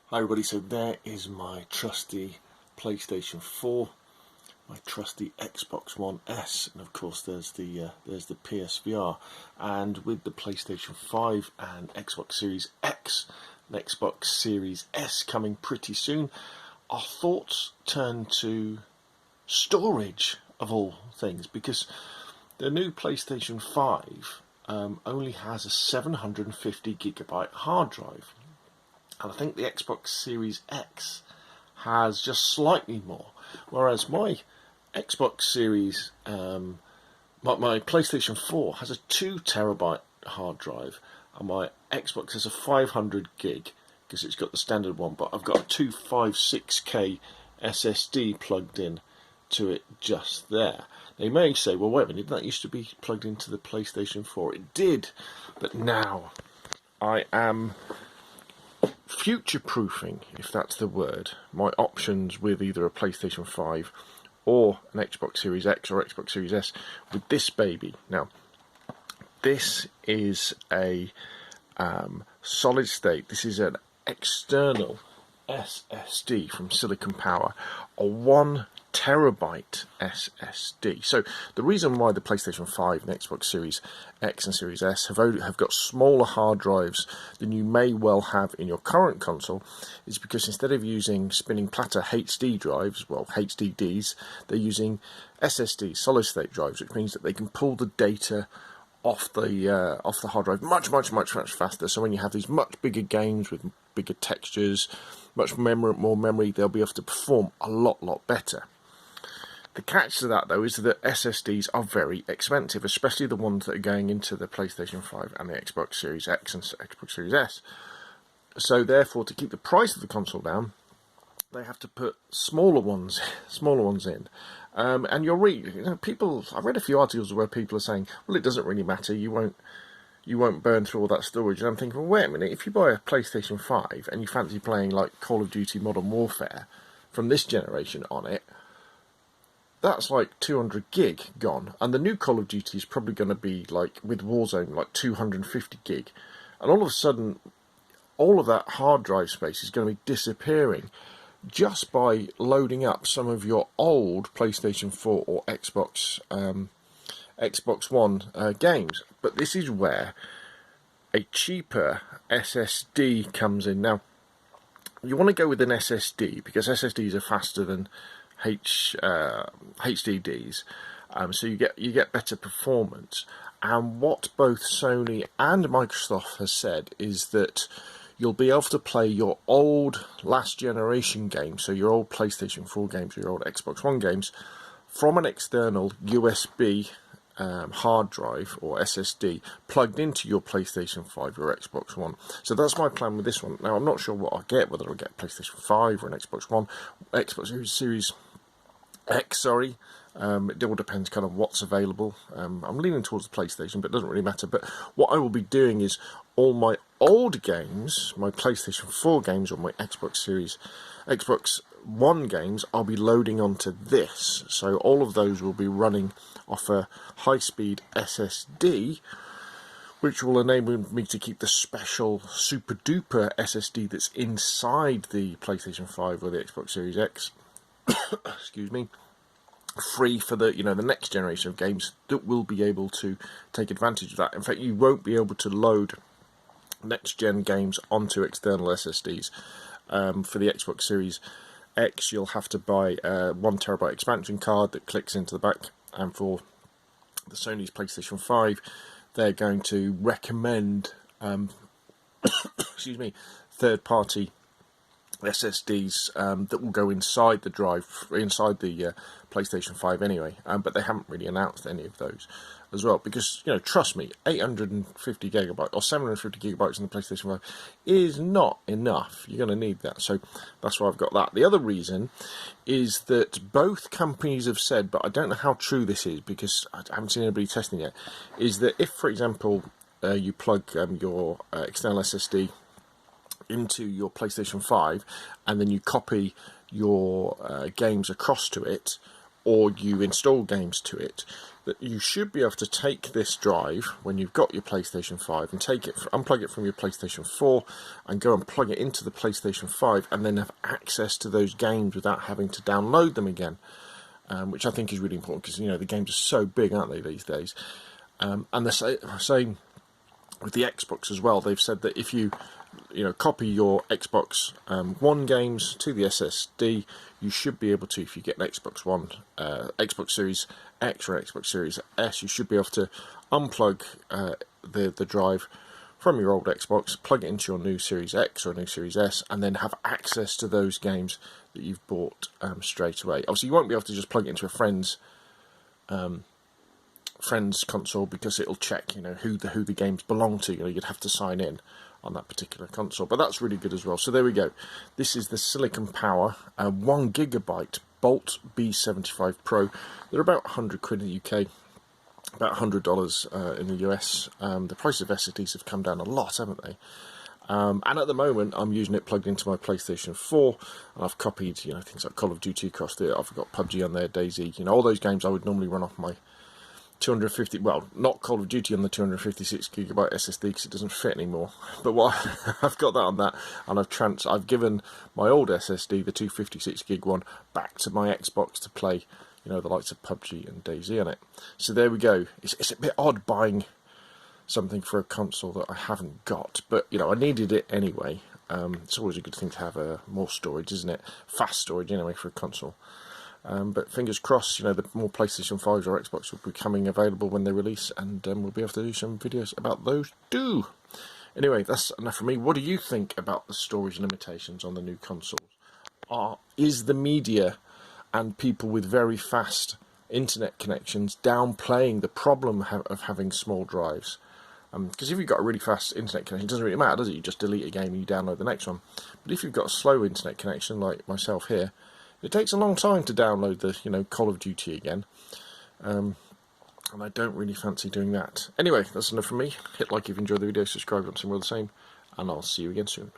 Hi everybody, so there is my trusty PlayStation 4, my trusty Xbox One S, and of course there's the PSVR, and with the PlayStation 5 and Xbox Series X and Xbox Series S coming pretty soon, our thoughts turn to storage of all things, because the new PlayStation 5 only has a 750GB hard drive. And I think the Xbox Series X has just slightly more, whereas my Xbox Series, my PlayStation 4 has a 2TB hard drive, and my Xbox has a 500 gig because it's got the standard one, but I've got a 256K SSD plugged in to it just there. Now you may say, well, wait a minute, that used to be plugged into the PlayStation 4. It did, but now I am future-proofing, if that's the word, my options with either a PlayStation 5 or an Xbox Series X or Xbox Series S with this baby. Now, this is a solid state. This is an external SSD from Silicon Power, a 1TB SSD. So the reason why the PlayStation 5 and Xbox Series X and Series S have got smaller hard drives than you may well have in your current console is because instead of using spinning platter HD drives, well, HDDs, they're using SSD, solid state drives, which means that they can pull the data off the hard drive much faster. So when you have these much bigger games with bigger textures, more memory, they'll be able to perform a lot better. The catch to that, though, is that SSDs are very expensive, especially the ones that are going into the PlayStation 5 and the Xbox Series X and Xbox Series S. So therefore, to keep the price of the console down, they have to put smaller ones in. And you'll read, people. I read a few articles where people are saying, well, it doesn't really matter. You won't burn through all that storage. And I'm thinking, well, wait a minute. If you buy a PlayStation 5 and you fancy playing like Call of Duty Modern Warfare from this generation on it, that's like 200 gig gone. And the new Call of Duty is probably going to be like, with Warzone, like 250 gig. And all of a sudden, all of that hard drive space is going to be disappearing just by loading up some of your old PlayStation 4 or Xbox One games. But this is where a cheaper SSD comes in. Now, you want to go with an SSD because SSDs are faster than HDDs, so you get better performance. And what both Sony and Microsoft has said is that you'll be able to play your old last generation games, so your old PlayStation 4 games, your old Xbox One games, from an external USB hard drive or SSD plugged into your PlayStation 5 or Xbox One. So that's my plan with this one. Now, I'm not sure what I'll get, whether I'll get a PlayStation 5 or an Xbox One, Xbox Series X, sorry. It all depends kind of what's available. I'm leaning towards the PlayStation, but it doesn't really matter. But what I will be doing is all my old games, my PlayStation 4 games or my Xbox One games, I'll be loading onto this. So all of those will be running off a high-speed SSD, which will enable me to keep the special super-duper SSD that's inside the PlayStation 5 or the Xbox Series X excuse me, free for the the next generation of games that will be able to take advantage of that. In fact, you won't be able to load next gen games onto external SSDs. For the Xbox Series X, you'll have to buy a 1TB expansion card that clicks into the back, and for the Sony's PlayStation 5, they're going to recommend excuse me, third-party SSDs that will go inside the drive, inside the PlayStation 5 anyway, but they haven't really announced any of those as well, because trust me, 850 gigabytes or 750 gigabytes in the PlayStation 5 is not enough. You're going to need that, so that's why I've got that. The other reason is that both companies have said, but I don't know how true this is because I haven't seen anybody testing it, is that if, for example, you plug your external SSD into your PlayStation 5 and then you copy your games across to it, or you install games to it, that you should be able to take this drive when you've got your PlayStation 5 and unplug it from your PlayStation 4 and go and plug it into the PlayStation 5 and then have access to those games without having to download them again, which I think is really important because, you know, the games are so big, aren't they, these days? And the same with the Xbox as well. They've said that if you copy your Xbox One games to the SSD, you should be able to, if you get an Xbox One, Xbox Series X or Xbox Series S, you should be able to unplug the drive from your old Xbox, plug it into your new Series X or new Series S, and then have access to those games that you've bought straight away. Obviously, you won't be able to just plug it into a friend's console, because it'll check, you know, who the games belong to. You know, you'd have to sign in on that particular console, but that's really good as well. So there we go. This is the Silicon Power 1GB Bolt B75 Pro. They're about 100 quid in the UK, about $100 in the US. The price of SSDs have come down a lot, haven't they? And at the moment, I'm using it plugged into my PlayStation 4, and I've copied, you know, things like Call of Duty across there. I've got PUBG on there, DayZ, you know, all those games I would normally run off my 250, well, not Call of Duty on the 256GB SSD because it doesn't fit anymore. But what I've got that on that, and I've given my old SSD, the 256GB one, back to my Xbox to play, you know, the likes of PUBG and DayZ on it. So there we go. It's a bit odd buying something for a console that I haven't got, but you know, I needed it anyway. It's always a good thing to have more storage, isn't it? Fast storage anyway for a console. But fingers crossed, you know, the more PlayStation 5s or Xbox will be coming available when they release, and we'll be able to do some videos about those too. Anyway, that's enough from me. What do you think about the storage limitations on the new consoles? Is the media and people with very fast internet connections downplaying the problem of having small drives? Because if you've got a really fast internet connection, it doesn't really matter, does it? You just delete a game and you download the next one. But if you've got a slow internet connection, like myself here, it takes a long time to download the, you know, Call of Duty again. And I don't really fancy doing that. Anyway, that's enough from me. Hit like if you enjoyed the video, subscribe if you want to see more of the same, and I'll see you again soon.